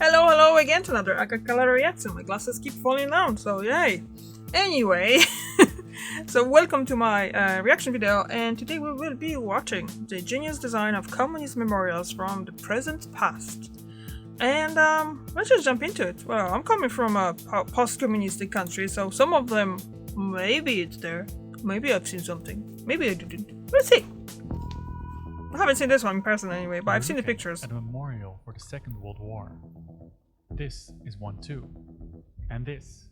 Hello again to another Akakala reaction. My glasses keep falling down, so yay. Anyway, so welcome to my reaction video, and today we will be watching the genius design of communist memorials from the present past. And let's just jump into it. Well, I'm coming from a post-communistic country, so some of them, maybe it's there. Maybe I've seen something. Maybe I didn't. Let's see. I haven't seen this one in person anyway, but I've seen the pictures. At a memorial for the Second World War. This is one too. And this.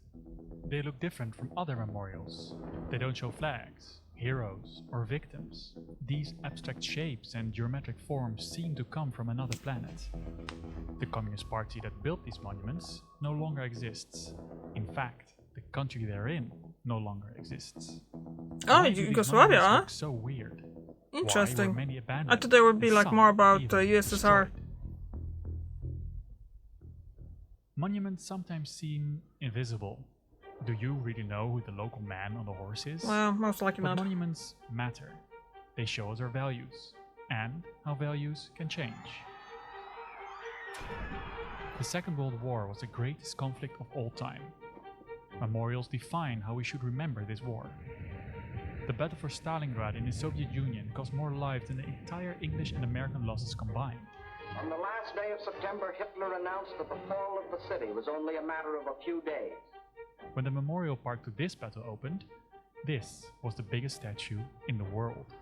They look different from other memorials. They don't show flags, heroes, or victims. These abstract shapes and geometric forms seem to come from another planet. The Communist Party that built these monuments no longer exists. In fact, the country they're in no longer exists. Oh, Yugoslavia, huh? Look so weird. Interesting. Many abandoned, I thought there would be like more about even USSR. destroyed? Monuments sometimes seem invisible. Do you really know who the local man on the horse is? Well, most likely But not. monuments matter. They show us our values and how values can change. The Second World War was the greatest conflict of all time. Memorials define how we should remember this war. The battle for Stalingrad in the Soviet Union cost more lives than the entire English and American losses combined. On the last day of September, Hitler announced that the fall of the city was only a matter of a few days. When the memorial park to this battle opened, this was the biggest statue in the world.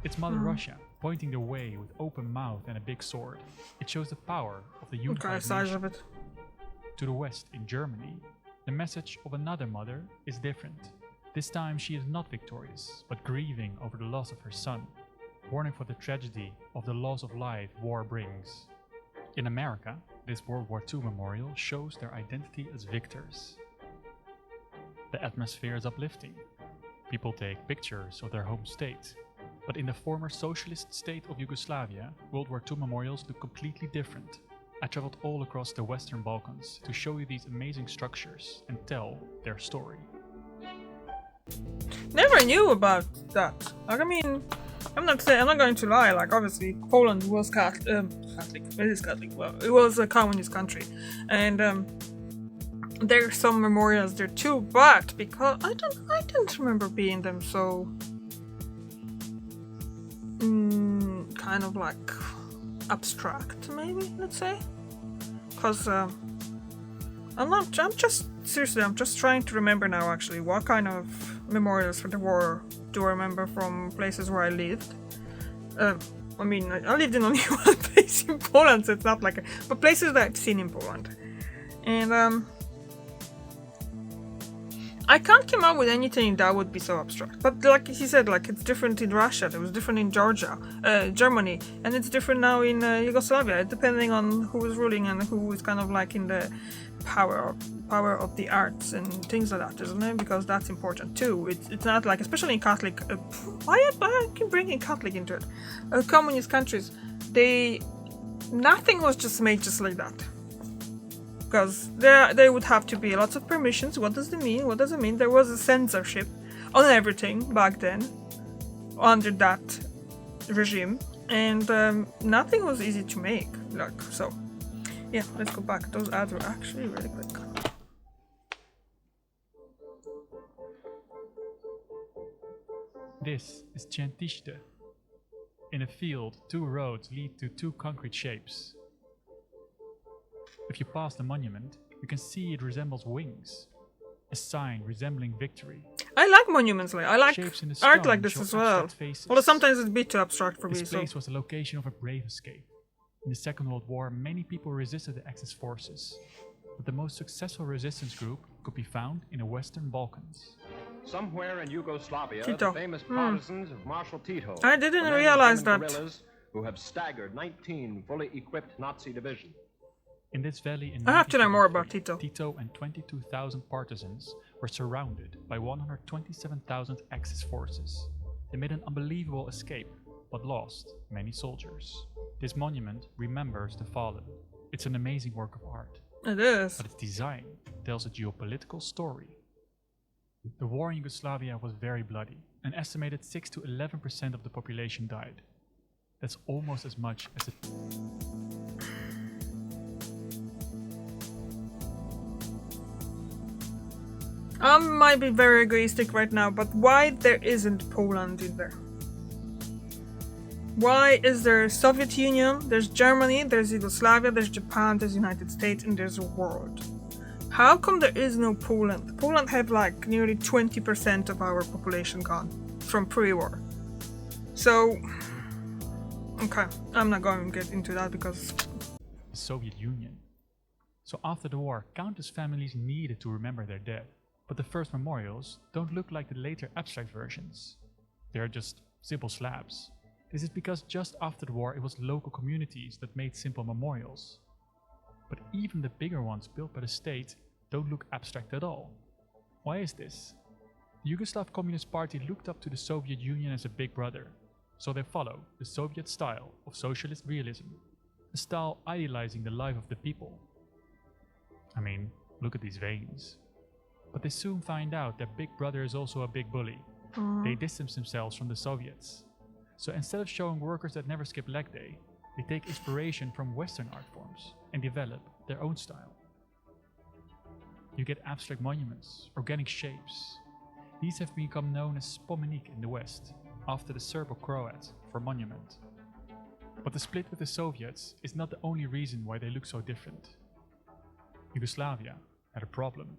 It's Mother Russia, pointing the way with open mouth and a big sword. It shows the power of the unified size nation. of it. To the west, in Germany, the message of another mother is different. This time she is not victorious, but grieving over the loss of her son, warning for the tragedy of the loss of life war brings. In America, this World War II memorial shows their identity as victors. The atmosphere is uplifting. People take pictures of their home state. But in the former socialist state of Yugoslavia, World War II memorials look completely different. I traveled all across the Western Balkans to show you these amazing structures and tell their story. Never knew about that. Like, I mean, I'm not going to lie. Like, obviously, Poland was Catholic. It is Catholic. Well, it was a communist country, and there's some memorials there too. But because I don't remember being them so kind of like abstract, maybe let's say. Because I'm just trying to remember now actually what kind of memorials for the war do I remember from places where I lived. I mean, I lived in only one place in Poland, so it's not like but places that I've seen in Poland. And I can't come up with anything that would be so abstract. But like he said, like it's different in Russia, it was different in Georgia, Germany, and it's different now in Yugoslavia, depending on who is ruling and who is kind of like in the power of the arts and things like that, isn't it? Because that's important too. It's not like, especially in Catholic, why I keep bringing Catholic into it? Communist countries, nothing was just made just like that. Because there would have to be lots of permissions. What does it mean? What does it mean? There was a censorship on everything back then, under that regime, and nothing was easy to make. Like, so, yeah, let's go back. Those ads were actually really quick. This is Ciętiște. In a field, two roads lead to two concrete shapes. If you pass the monument, you can see it resembles wings, a sign resembling victory. I like monuments, I like Shapes in the art stone like this show as well. abstract faces. Although sometimes it's a bit too abstract for me. This So place was the location of a brave escape. In the Second World War, many people resisted the Axis forces, but the most successful resistance group could be found in the Western Balkans. Somewhere in Yugoslavia, Tito. the famous partisans of Marshal Tito. I didn't the men of realize German that. guerrillas who have staggered 19 fully equipped Nazi divisions. In this valley in I have to learn more about 1943, Tito. Tito and 22,000 partisans were surrounded by 127,000 Axis forces. They made an unbelievable escape, but lost many soldiers. This monument remembers the fallen. It's an amazing work of art, It is. but its design tells a geopolitical story. The war in Yugoslavia was very bloody. An estimated 6 to 11% of the population died. That's almost as much as I might be very egoistic right now, but why there isn't Poland in there? Why is there Soviet Union, there's Germany, there's Yugoslavia, there's Japan, there's United States, and there's a world? How come there is no Poland? Poland had like nearly 20% of our population gone from pre-war. So, okay, I'm not going to get into that because... The Soviet Union. So after the war, countless families needed to remember their dead. But the first memorials don't look like the later abstract versions. They are just simple slabs. This is because just after the war it was local communities that made simple memorials. But even the bigger ones built by the state don't look abstract at all. Why is this? The Yugoslav Communist Party looked up to the Soviet Union as a big brother, so they follow the Soviet style of socialist realism, a style idealizing the life of the people. I mean, look at these veins. But they soon find out that Big Brother is also a big bully. They distance themselves from the Soviets. So instead of showing workers that never skip leg day, they take inspiration from Western art forms and develop their own style. You get abstract monuments, organic shapes. These have become known as spomenik in the West, after the Serbo-Croat for monument. But the split with the Soviets is not the only reason why they look so different. Yugoslavia had a problem.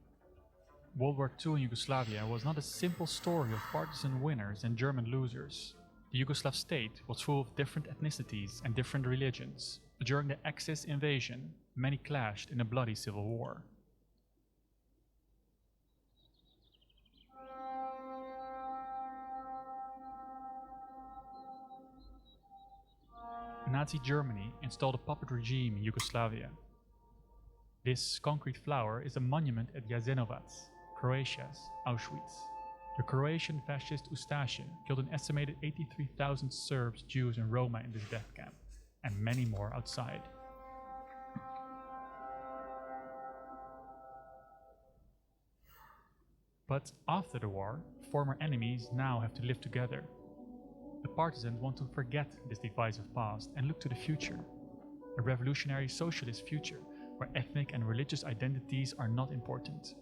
World War II in Yugoslavia was not a simple story of partisan winners and German losers. The Yugoslav state was full of different ethnicities and different religions. During the Axis invasion, many clashed in a bloody civil war. Nazi Germany installed a puppet regime in Yugoslavia. This concrete flower is a monument at Jasenovac, Croatia's Auschwitz. The Croatian fascist Ustaše killed an estimated 83,000 Serbs, Jews and Roma in this death camp, and many more outside. But after the war, former enemies now have to live together. The partisans want to forget this divisive past and look to the future, a revolutionary socialist future where ethnic and religious identities are not important.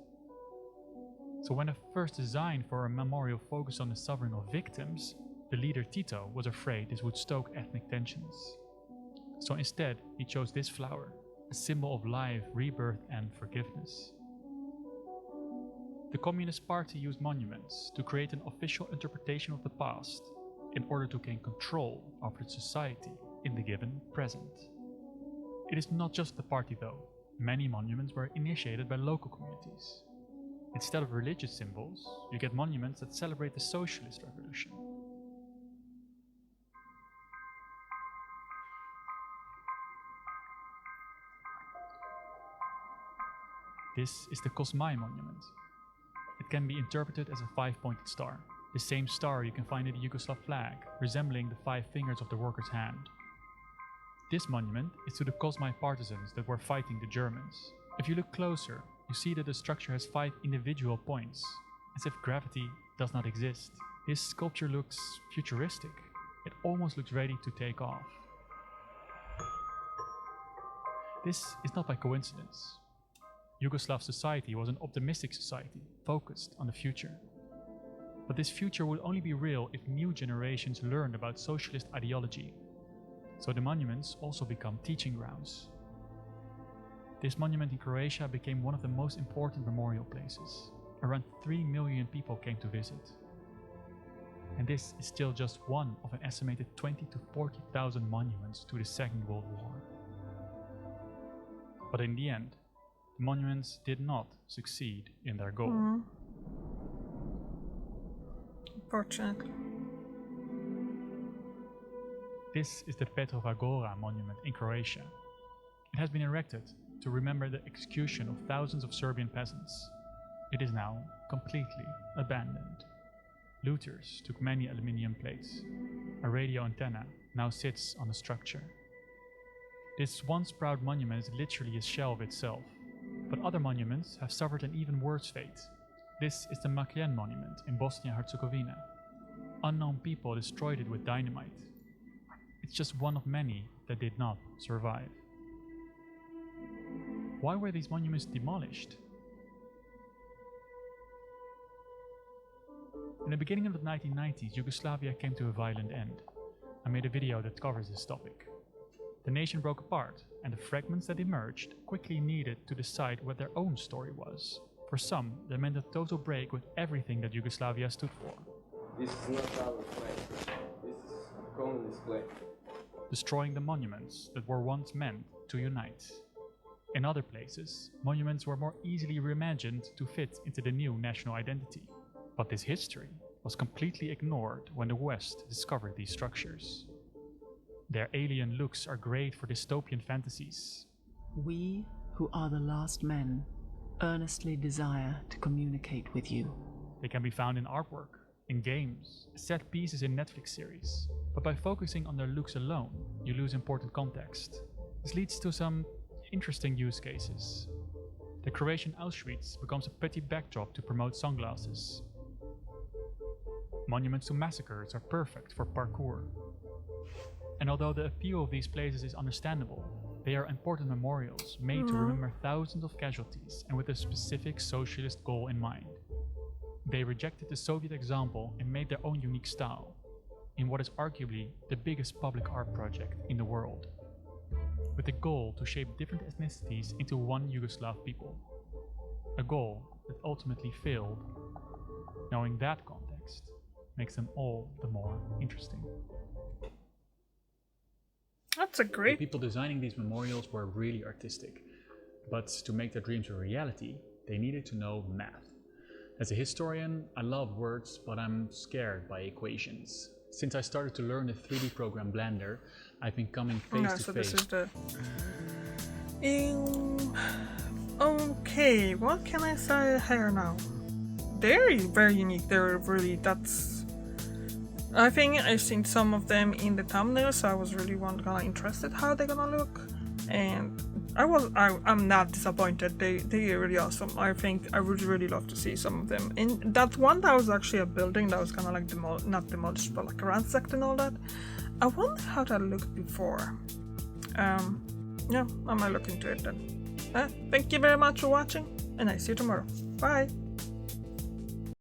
So when a first design for a memorial focused on the suffering of victims, the leader Tito was afraid this would stoke ethnic tensions. So instead, he chose this flower, a symbol of life, rebirth and forgiveness. The Communist Party used monuments to create an official interpretation of the past in order to gain control over the society in the given present. It is not just the party though. Many monuments were initiated by local communities. Instead of religious symbols, you get monuments that celebrate the socialist revolution. This is the Kosmai monument. It can be interpreted as a five-pointed star, the same star you can find in the Yugoslav flag, resembling the five fingers of the worker's hand. This monument is to the Kosmai partisans that were fighting the Germans. If you look closer, you see that the structure has 5 individual points, as if gravity does not exist. This sculpture looks futuristic. It almost looks ready to take off. This is not by coincidence. Yugoslav society was an optimistic society, focused on the future. But this future would only be real if new generations learned about socialist ideology. So the monuments also become teaching grounds. This monument in Croatia became one of the most important memorial places. Around 3 million people came to visit. And this is still just one of an estimated 20 to 40,000 monuments to the Second World War. But in the end, the monuments did not succeed in their goal. Unfortunately. This is the Petrova Gora monument in Croatia. It has been erected to remember the execution of thousands of Serbian peasants. It is now completely abandoned. Looters took many aluminium plates. A radio antenna now sits on the structure. This once proud monument is literally a shell of itself, but other monuments have suffered an even worse fate. This is the Makljen monument in Bosnia-Herzegovina. Unknown people destroyed it with dynamite. It's just one of many that did not survive. Why were these monuments demolished? In the beginning of the 1990s, Yugoslavia came to a violent end. I made a video that covers this topic. The nation broke apart, and the fragments that emerged quickly needed to decide what their own story was. For some, that meant a total break with everything that Yugoslavia stood for. This is not our flag. This is a communist flag. Destroying the monuments that were once meant to unite. In other places, monuments were more easily reimagined to fit into the new national identity. But this history was completely ignored when the West discovered these structures. Their alien looks are great for dystopian fantasies. We, who are the last men, earnestly desire to communicate with you. They can be found in artwork, in games, set pieces in Netflix series. But by focusing on their looks alone, you lose important context. This leads to some interesting use cases. The Croatian Auschwitz becomes a pretty backdrop to promote sunglasses. Monuments to massacres are perfect for parkour. And although the appeal of these places is understandable, they are important memorials made to remember thousands of casualties and with a specific socialist goal in mind. They rejected the Soviet example and made their own unique style, in what is arguably the biggest public art project in the world, with the goal to shape different ethnicities into one Yugoslav people. A goal that ultimately failed. Knowing that context makes them all the more interesting. That's a The great. people designing these memorials were really artistic, but to make their dreams a reality, they needed to know math. As a historian, I love words, but I'm scared by equations. Since I started to learn the 3D program Blender, I've been coming face to So face. this is the. Okay, what can I say here now? They're very unique. They're really. That's. I think I've seen some of them in the thumbnail, so I was really kinda interested how they're gonna look, and I'm not disappointed. They are really awesome. I think I would really love to see some of them. In that one, that was actually a building that was kind of like not demolished, but like ransacked and all that. I wonder how that looked before. Yeah, I might look into it then. Thank you very much for watching, and I see you tomorrow. Bye.